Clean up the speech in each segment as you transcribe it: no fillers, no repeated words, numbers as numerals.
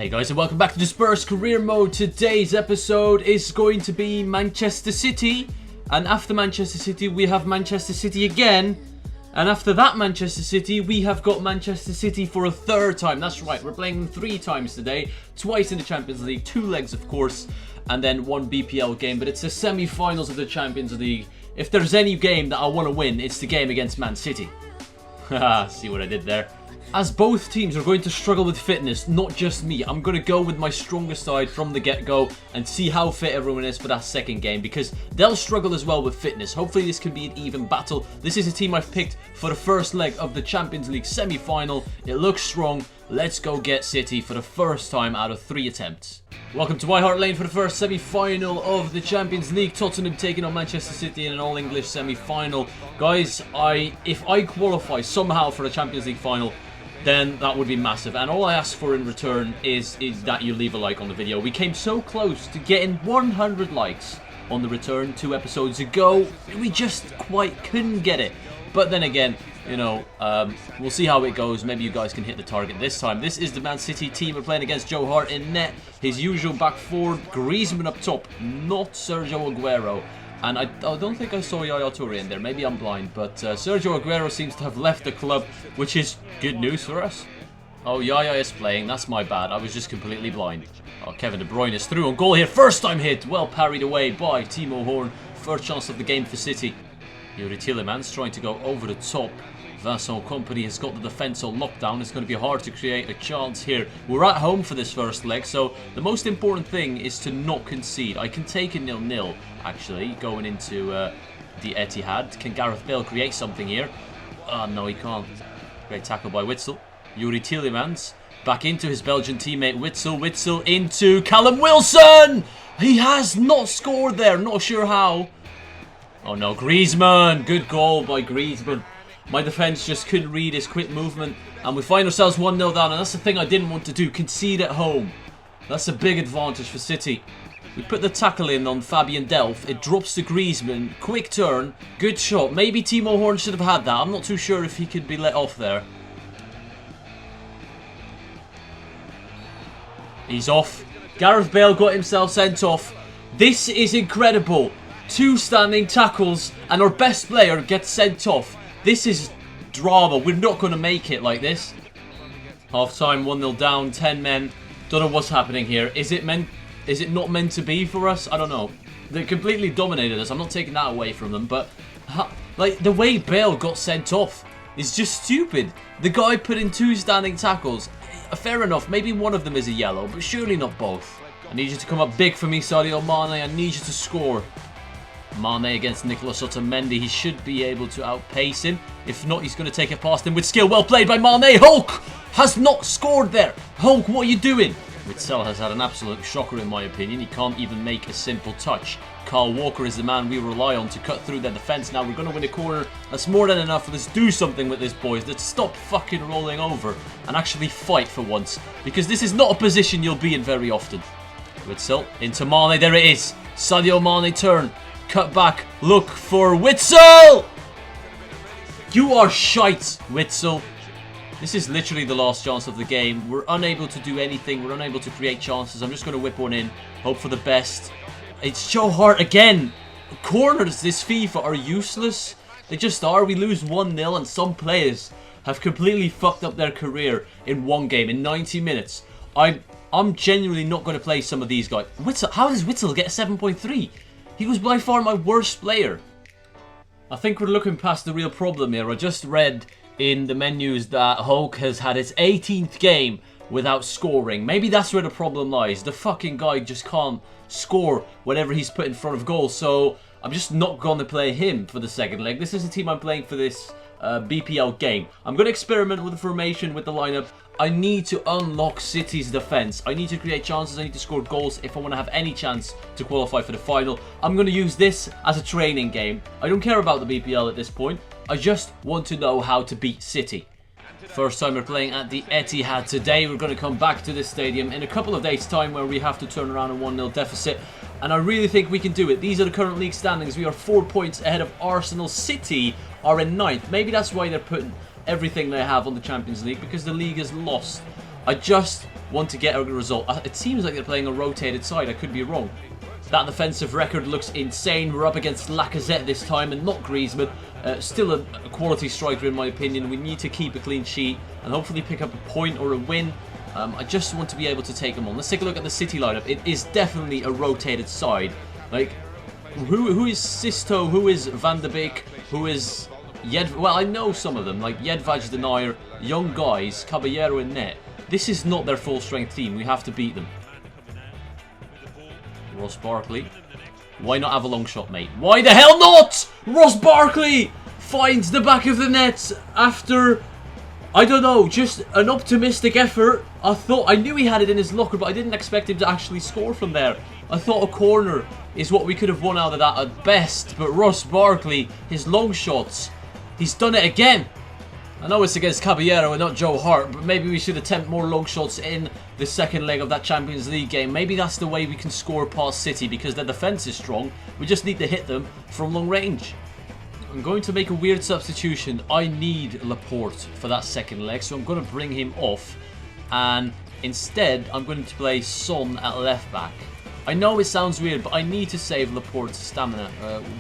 Hey guys, and welcome back to the Spurs Career Mode. Today's episode is going to be Manchester City, and after Manchester City we have Manchester City again, and after that Manchester City we have got Manchester City for a third time. That's right, we're playing them 3 times today, twice in the Champions League, 2 legs of course, and then 1 BPL game, but it's the semi-finals of the Champions League. If there's any game that I want to win, it's the game against Man City. Haha, see what I did there? As both teams are going to struggle with fitness, not just me, I'm going to go with my strongest side from the get-go and see how fit everyone is for that second game, because they'll struggle as well with fitness. Hopefully this can be an even battle. This is a team I've picked for the first leg of the Champions League semi-final. It looks strong. Let's go get City for the first time out of 3 attempts. Welcome to White Hart Lane for the first semi-final of the Champions League. Tottenham taking on Manchester City in an all-English semi-final. Guys, if I qualify somehow for a Champions League final, then that would be massive, and all I ask for in return is that you leave a like on the video. We came so close to getting 100 likes on the return 2 episodes ago. We just quite couldn't get it, but then again, you know, we'll see how it goes. Maybe you guys can hit the target this time. This is the Man City team. We're playing against Joe Hart in net, his usual back forward, Griezmann up top, not Sergio Aguero. And I don't think I saw Yaya Toure in there. Maybe I'm blind. But Sergio Aguero seems to have left the club, which is good news for us. Oh, Yaya is playing. That's my bad. I was just completely blind. Oh, Kevin De Bruyne is through on goal here. First time hit. Well parried away by Timo Horn. First chance of the game for City. Yuri Tielemans trying to go over the top. Vincent Kompany has got the defence on lockdown. It's going to be hard to create a chance here. We're at home for this first leg, so the most important thing is to not concede. I can take a 0-0, actually, going into the Etihad. Can Gareth Bale create something here? Oh, no, he can't. Great tackle by Witsel. Yuri Tielemans back into his Belgian teammate Witsel. Witsel into Callum Wilson! He has not scored there. Not sure how. Oh, no, Griezmann. Good goal by Griezmann. My defence just couldn't read his quick movement, and we find ourselves 1-0 down, and that's the thing I didn't want to do, concede at home. That's a big advantage for City. We put the tackle in on Fabian Delph, it drops to Griezmann, quick turn, good shot. Maybe Timo Horn should have had that, I'm not too sure if he could be let off there. He's off. Gareth Bale got himself sent off. This is incredible. 2 standing tackles, and our best player gets sent off. This is drama. We're not going to make it like this. Half time, 1-0 down, 10 men. Don't know what's happening here. Is it not meant to be for us? I don't know. They completely dominated us. I'm not taking that away from them, but like the way Bale got sent off is just stupid. The guy put in 2 standing tackles. Fair enough, maybe one of them is a yellow, but surely not both. I need you to come up big for me, Sadio Mane. I need you to score. Mane against Nicolas Otamendi. He should be able to outpace him. If not, he's going to take it past him with skill. Well played by Mane. Hulk has not scored there. Hulk, what are you doing? Witsel has had an absolute shocker in my opinion. He can't even make a simple touch. Kyle Walker is the man we rely on to cut through their defence. Now we're going to win a corner. That's more than enough. Let's do something with this, boys. Let's stop fucking rolling over and actually fight for once. Because this is not a position you'll be in very often. Witsel into Mane. There it is. Sadio Mane turn. Cut back, look for Witsel! You are shite, Witsel. This is literally the last chance of the game. We're unable to do anything. We're unable to create chances. I'm just going to whip one in. Hope for the best. It's Joe Hart again. Corners this FIFA are useless. They just are. We lose 1-0 and some players have completely fucked up their career in one game, in 90 minutes. I'm genuinely not going to play some of these guys. Witsel, how does Witsel get a 7.3? He was by far my worst player. I think we're looking past the real problem here. I just read in the menus that Hulk has had his 18th game without scoring. Maybe that's where the problem lies. The fucking guy just can't score whenever he's put in front of goal. So I'm just not going to play him for the second leg. This is the team I'm playing for this BPL game. I'm going to experiment with the formation, with the lineup. I need to unlock City's defence. I need to create chances. I need to score goals if I want to have any chance to qualify for the final. I'm going to use this as a training game. I don't care about the BPL at this point. I just want to know how to beat City. First time we're playing at the Etihad today. We're going to come back to this stadium in a couple of days' time where we have to turn around a 1-0 deficit. And I really think we can do it. These are the current league standings. We are 4 points ahead of Arsenal. City are in 9th. Maybe that's why they're putting everything they have on the Champions League, because the league is lost. I just want to get a result. It seems like they're playing a rotated side. I could be wrong. That defensive record looks insane. We're up against Lacazette this time and not Griezmann. Still a quality striker in my opinion. We need to keep a clean sheet and hopefully pick up a point or a win. I just want to be able to take them on. Let's take a look at the City lineup. It is definitely a rotated side. Like, who is Sisto? Who is Van de Beek? Who is well, I know some of them, like Jedvaj Denayer, young guys, Caballero in net. This is not their full strength team. We have to beat them. Ross Barkley. Why not have a long shot, mate? Why the hell not? Ross Barkley finds the back of the net after, I don't know, just an optimistic effort. I knew he had it in his locker, but I didn't expect him to actually score from there. I thought a corner is what we could have won out of that at best. But Ross Barkley, his long shots, he's done it again. I know it's against Caballero and not Joe Hart, but maybe we should attempt more long shots in the second leg of that Champions League game. Maybe that's the way we can score past City, because their defence is strong. We just need to hit them from long range. I'm going to make a weird substitution. I need Laporte for that second leg, so I'm going to bring him off. And instead, I'm going to play Son at left back. I know it sounds weird, but I need to save Laporte's stamina.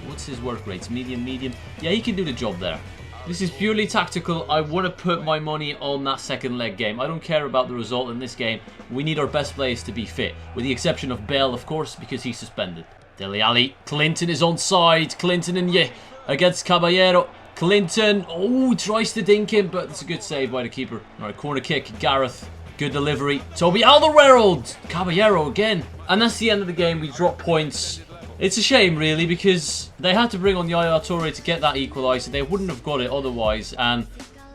What's his work rates? Medium, medium? Yeah, he can do the job there. This is purely tactical. I want to put my money on that second leg game. I don't care about the result in this game. We need our best players to be fit, with the exception of Bale, of course, because he's suspended. Dele Alli. Clinton is onside. Clinton and against Caballero. Clinton, tries to dink him, but it's a good save by the keeper. Alright, corner kick. Gareth. Good delivery. Toby Alderweireld. Caballero again. And that's the end of the game. We drop points. It's a shame, really, because they had to bring on Yaya Toure to get that equaliser. They wouldn't have got it otherwise. And,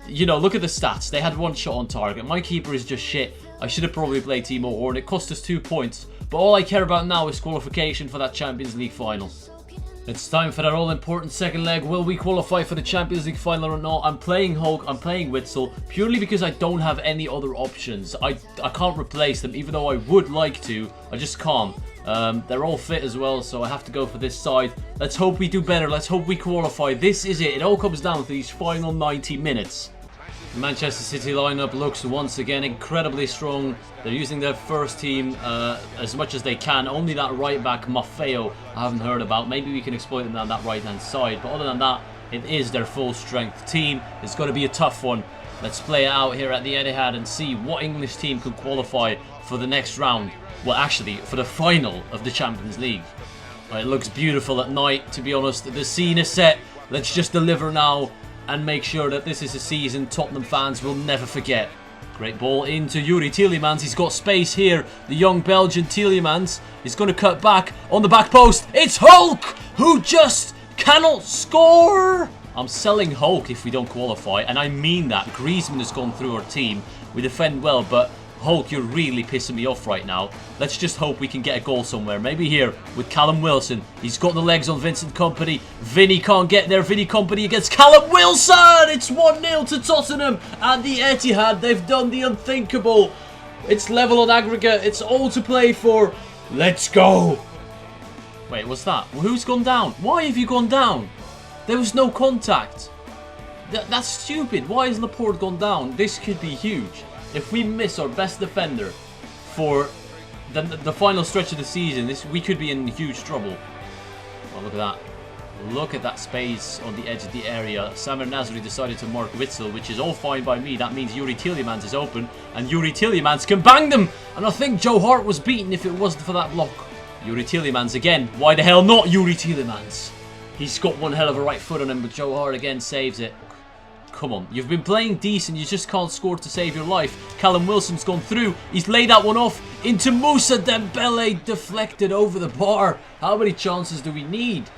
you know, look at the stats. They had one shot on target. My keeper is just shit. I should have probably played Timo Horn. It cost us 2 points. But all I care about now is qualification for that Champions League final. It's time for that all-important second leg. Will we qualify for the Champions League final or not? I'm playing Hulk, I'm playing Witsel, purely because I don't have any other options. I can't replace them, even though I would like to. I just can't. They're all fit as well, so I have to go for this side. Let's hope we do better. Let's hope we qualify. This is it. It all comes down to these final 90 minutes. The Manchester City lineup looks once again incredibly strong. They're using their first team as much as they can. Only that right back, Maffeo, I haven't heard about. Maybe we can exploit them down that right hand side. But other than that, it is their full strength team. It's going to be a tough one. Let's play it out here at the Etihad and see what English team can qualify for the next round. Well, actually, for the final of the Champions League. Right, it looks beautiful at night, to be honest. The scene is set. Let's just deliver now and make sure that this is a season Tottenham fans will never forget. Great ball into Yuri Tielemans. He's got space here. The young Belgian Tielemans is going to cut back on the back post. It's Hulk, who just cannot score. I'm selling Hulk if we don't qualify, and I mean that. Griezmann has gone through our team. We defend well, but Hulk, you're really pissing me off right now. Let's just hope we can get a goal somewhere. Maybe here with Callum Wilson. He's got the legs on Vincent Kompany. Vinny can't get there. Vinny Kompany against Callum Wilson. It's 1-0 to Tottenham at the Etihad. They've done the unthinkable. It's level on aggregate. It's all to play for. Let's go. Wait, what's that? Who's gone down? Why have you gone down? There was no contact. That's stupid. Why has Laporte gone down? This could be huge. If we miss our best defender for the final stretch of the season, we could be in huge trouble. Oh, look at that. Look at that space on the edge of the area. Samir Nasri decided to mark Witsel, which is all fine by me. That means Yuri Tielemans is open, and Yuri Tielemans can bang them. And I think Joe Hart was beaten if it wasn't for that block. Yuri Tielemans again. Why the hell not Yuri Tielemans? He's got one hell of a right foot on him, but Joe Hart again saves it. Come on, you've been playing decent, you just can't score to save your life. Callum Wilson's gone through, he's laid that one off into Moussa Dembele, deflected over the bar. How many chances do we need?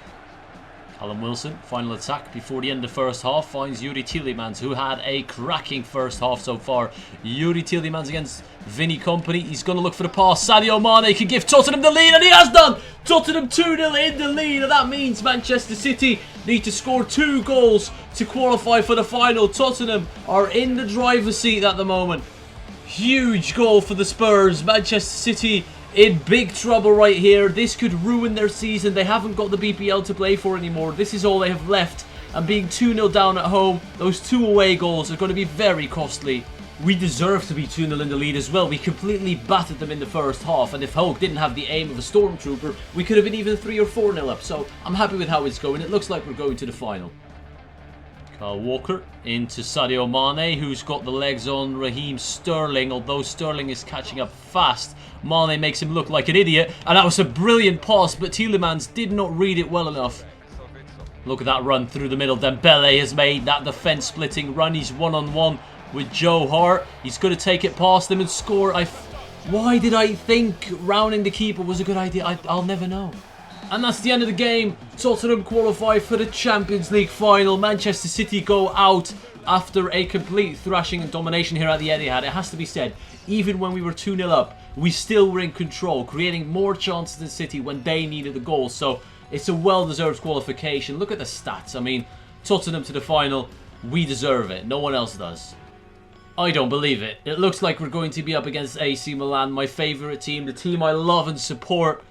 Callum Wilson, final attack before the end of the first half, finds Yuri Tielemans, who had a cracking first half so far. Yuri Tielemans against Vinny Kompany. He's going to look for the pass. Sadio Mane can give Tottenham the lead, and he has done! Tottenham 2-0 in the lead, and that means Manchester City need to score 2 goals to qualify for the final. Tottenham are in the driver's seat at the moment. Huge goal for the Spurs. Manchester City in big trouble right here. This could ruin their season. They haven't got the BPL to play for anymore. This is all they have left. And being 2-0 down at home, those 2 away goals are going to be very costly. we deserve to be 2-0 in the lead as well. We completely battered them in the first half, and if Hulk didn't have the aim of a Stormtrooper, we could have been even 3 or 4-0 up. So I'm happy with how it's going. It looks like we're going to the final. Kyle Walker into Sadio Mane, who's got the legs on Raheem Sterling, although Sterling is catching up fast. Mane makes him look like an idiot, and that was a brilliant pass, but Tielemans did not read it well enough. Look at that run through the middle. Dembele has made that defense-splitting run. He's one-on-one with Joe Hart. He's going to take it past him and score. Why did I think rounding the keeper was a good idea? I'll never know. And that's the end of the game. Tottenham qualify for the Champions League final. Manchester City go out after a complete thrashing and domination here at the Etihad. It has to be said, even when we were 2-0 up, we still were in control, creating more chances than City when they needed a goal. So it's a well-deserved qualification. Look at the stats. I mean, Tottenham to the final. We deserve it. No one else does. I don't believe it. It looks like we're going to be up against AC Milan, my favourite team, the team I love and support.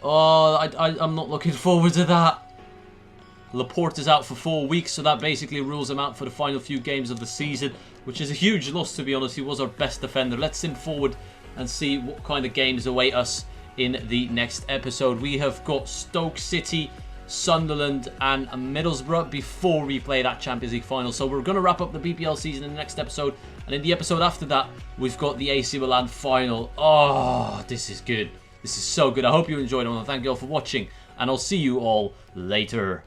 Oh, I'm not looking forward to that. Laporte is out for 4 weeks, so that basically rules him out for the final few games of the season, which is a huge loss, to be honest. He was our best defender. Let's sim forward and see what kind of games await us in the next episode. We have got Stoke City, Sunderland and Middlesbrough before we play that Champions League final. So we're going to wrap up the BPL season in the next episode, and in the episode after that, we've got the AC Milan final. Oh, this is good. This is so good. I hope you enjoyed it. I want to thank you all for watching, and I'll see you all later.